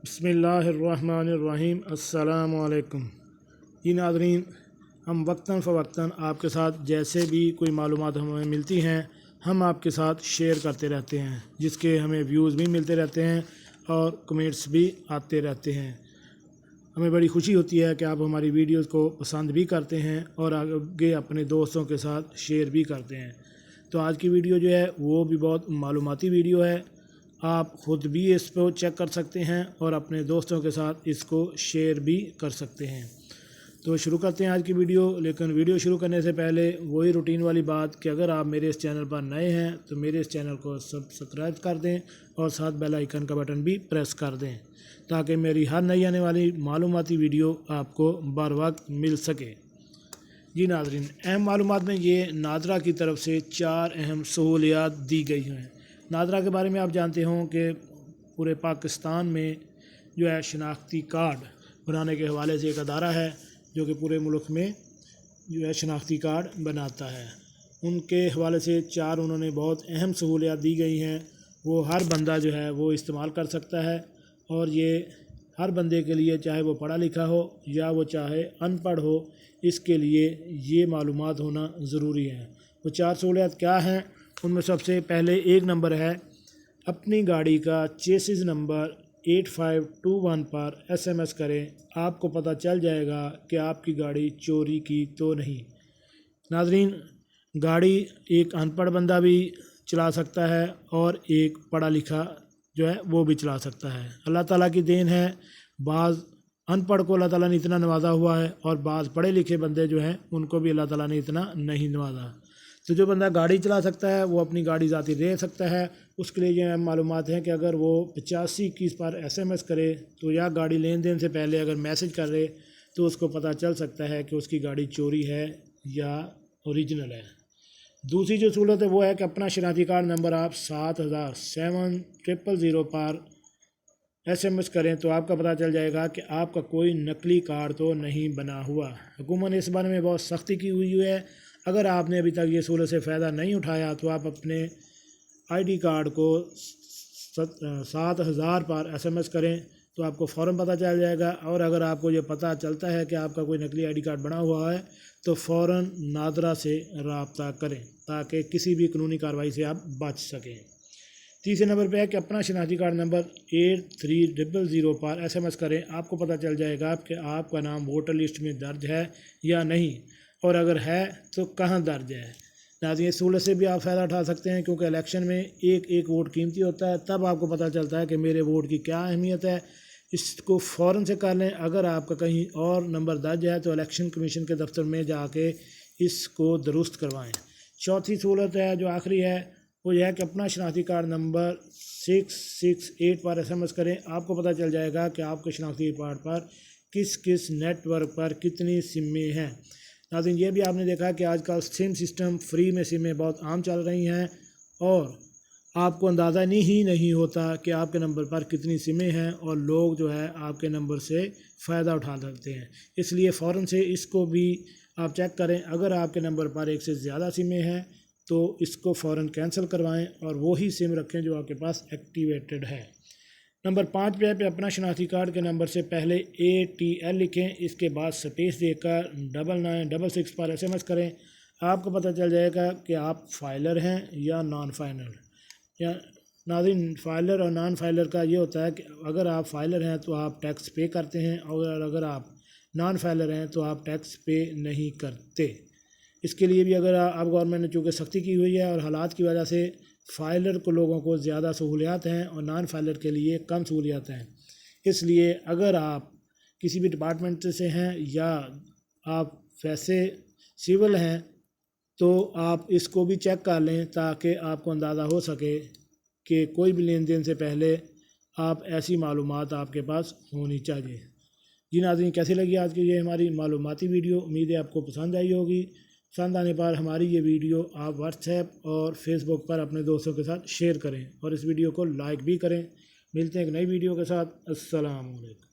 बिस्मिल्लाहिर्रहमानिर्रहीम। अस्सलाम वालेकुम। जी नाज़रीन, हम वक्तन फ़वक्तन आपके साथ जैसे भी कोई मालूमात हमें मिलती हैं हम आपके साथ शेयर करते रहते हैं, जिसके हमें व्यूज़ भी मिलते रहते हैं और कमेंट्स भी आते रहते हैं। हमें बड़ी खुशी होती है कि आप हमारी वीडियोज़ को पसंद भी करते हैं और आगे अपने दोस्तों के साथ शेयर भी करते हैं। तो आज की वीडियो जो है वो भी बहुत मालूमाती वीडियो है। आप ख़ुद भी इस पर चेक कर सकते हैं और अपने दोस्तों के साथ इसको शेयर भी कर सकते हैं। तो शुरू करते हैं आज की वीडियो। लेकिन वीडियो शुरू करने से पहले वही रूटीन वाली बात कि अगर आप मेरे इस चैनल पर नए हैं तो मेरे इस चैनल को सब्सक्राइब कर दें और साथ बेल आइकन का बटन भी प्रेस कर दें, ताकि मेरी हर नई आने वाली मालूमाती वीडियो आपको बर वक्त मिल सके। जी नाज़रीन, अहम मालूमात में ये नादरा की तरफ से 4 अहम सहूलियात दी गई हैं। नादरा के बारे में आप जानते हों कि पूरे पाकिस्तान में जो है शनाख्ती कार्ड बनाने के हवाले से एक अदारा है जो कि पूरे मुल्क में जो है शनाख्ती कार्ड बनाता है। उनके हवाले से 4 उन्होंने बहुत अहम सहूलियात दी गई हैं, वो हर बंदा जो है वो इस्तेमाल कर सकता है। और ये हर बंदे के लिए, चाहे वो पढ़ा लिखा हो या वो चाहे अनपढ़ हो, इसके लिए ये मालूमात होना ज़रूरी है। वो 4 सहूलियात क्या हैं? उनमें सबसे पहले 1 नंबर है, अपनी गाड़ी का चेसिस नंबर 8521 पर SMS करें। आपको पता चल जाएगा कि आपकी गाड़ी चोरी की तो नहीं। नाज़रीन, गाड़ी एक अनपढ़ बंदा भी चला सकता है और एक पढ़ा लिखा जो है वो भी चला सकता है। अल्लाह ताला की देन है, बाज़ अनपढ़ को अल्लाह ताला ने इतना नवाजा हुआ है और बाज़ पढ़े लिखे बंदे जो हैं उनको भी अल्लाह ताला ने इतना नहीं नवाजा। तो जो बंदा गाड़ी चला सकता है वो अपनी गाड़ी ज़ाती ले सकता है। उसके लिए ये मालूमात हैं कि अगर वो 8521 पर SMS करे तो या गाड़ी लेन देन से पहले अगर मैसेज कर रहे तो उसको पता चल सकता है कि उसकी गाड़ी चोरी है या ओरिजिनल है। दूसरी जो सहूलत है वो है कि अपना शनाख्ती कार्ड नंबर आप 7000 पर SMS करें तो आपका पता चल जाएगा कि आपका कोई नकली कार्ड तो नहीं बना हुआ। हुकूमत ने इस बारे में बहुत सख्ती की हुई है। अगर आपने अभी तक ये सहूलत से फ़ायदा नहीं उठाया तो आप अपने ID कार्ड को 7000 पर SMS करें तो आपको फ़ौरन पता चल जाएगा। और अगर आपको ये पता चलता है कि आपका कोई नकली ID कार्ड बना हुआ है तो फ़ौरन नादरा से रब्ता करें ताकि किसी भी कानूनी कार्रवाई से आप बच सकें। तीसरे नंबर पे है कि अपना शनाख्ती कार्ड नंबर 8300 पर SMS करें। आपको पता चल जाएगा कि आपका नाम वोटर लिस्ट में दर्ज है या नहीं, और अगर है तो कहाँ दर्ज है। नाज़रीन, इस सहूलत से भी आप फ़ायदा उठा सकते हैं क्योंकि इलेक्शन में एक वोट कीमती होता है। तब आपको पता चलता है कि मेरे वोट की क्या अहमियत है। इसको फ़ौरन से कर लें। अगर आपका कहीं और नंबर दर्ज है तो इलेक्शन कमीशन के दफ्तर में जाके इसको दुरुस्त करवाएँ। चौथी सहूलत है जो आखिरी है वो यह है कि अपना शनाख्ती कार्ड नंबर 668 पर SMS करें। आपको पता चल जाएगा कि आपके शनाख्ती कार्ड पर किस किस नेटवर्क पर कितनी सिमें हैं। नाज़रीन, ये भी आपने देखा कि आजकल सिम सिस्टम फ्री में सिमें बहुत आम चल रही हैं और आपको अंदाज़ा नहीं होता कि आपके नंबर पर कितनी सिमें हैं और लोग जो है आपके नंबर से फ़ायदा उठा सकते हैं। इसलिए फ़ौरन से इसको भी आप चेक करें। अगर आपके नंबर पर एक से ज़्यादा सिमें हैं तो इसको फ़ौरन कैंसिल करवाएं और वही सिम रखें जो आपके पास एक्टिवेटेड है। नंबर 5 पे अपना शनाख्ती कार्ड के नंबर से पहले ATL लिखें, इसके बाद स्पेस देकर 9966 पर SMS करें। आपको पता चल जाएगा कि आप फाइलर हैं या नॉन फाइलर। या नाज़रीन, फाइलर और नॉन फाइलर का ये होता है कि अगर आप फाइलर हैं तो आप टैक्स पे करते हैं और अगर आप नॉन फाइलर हैं तो आप टैक्स पे नहीं करते। इसके लिए भी अगर आप गवर्नमेंट ने चूँकि सख्ती की हुई है और हालात की वजह से फ़ाइलर को लोगों को ज़्यादा सहूलियात हैं और नॉन फाइलर के लिए कम सहूलियात हैं। इसलिए अगर आप किसी भी डिपार्टमेंट से हैं या आप वैसे सिविल हैं तो आप इसको भी चेक कर लें ताकि आपको अंदाज़ा हो सके कि कोई भी लेन देन से पहले आप ऐसी मालूमात आपके पास होनी चाहिए। जी नाज़रीन, कैसी लगी आज की ये हमारी मालूमाती वीडियो? उम्मीद है आपको पसंद आई होगी। पसंद आने पर हमारी ये वीडियो आप व्हाट्सएप और फेसबुक पर अपने दोस्तों के साथ शेयर करें और इस वीडियो को लाइक भी करें। मिलते हैं एक नई वीडियो के साथ। अस्सलाम वालेकुम।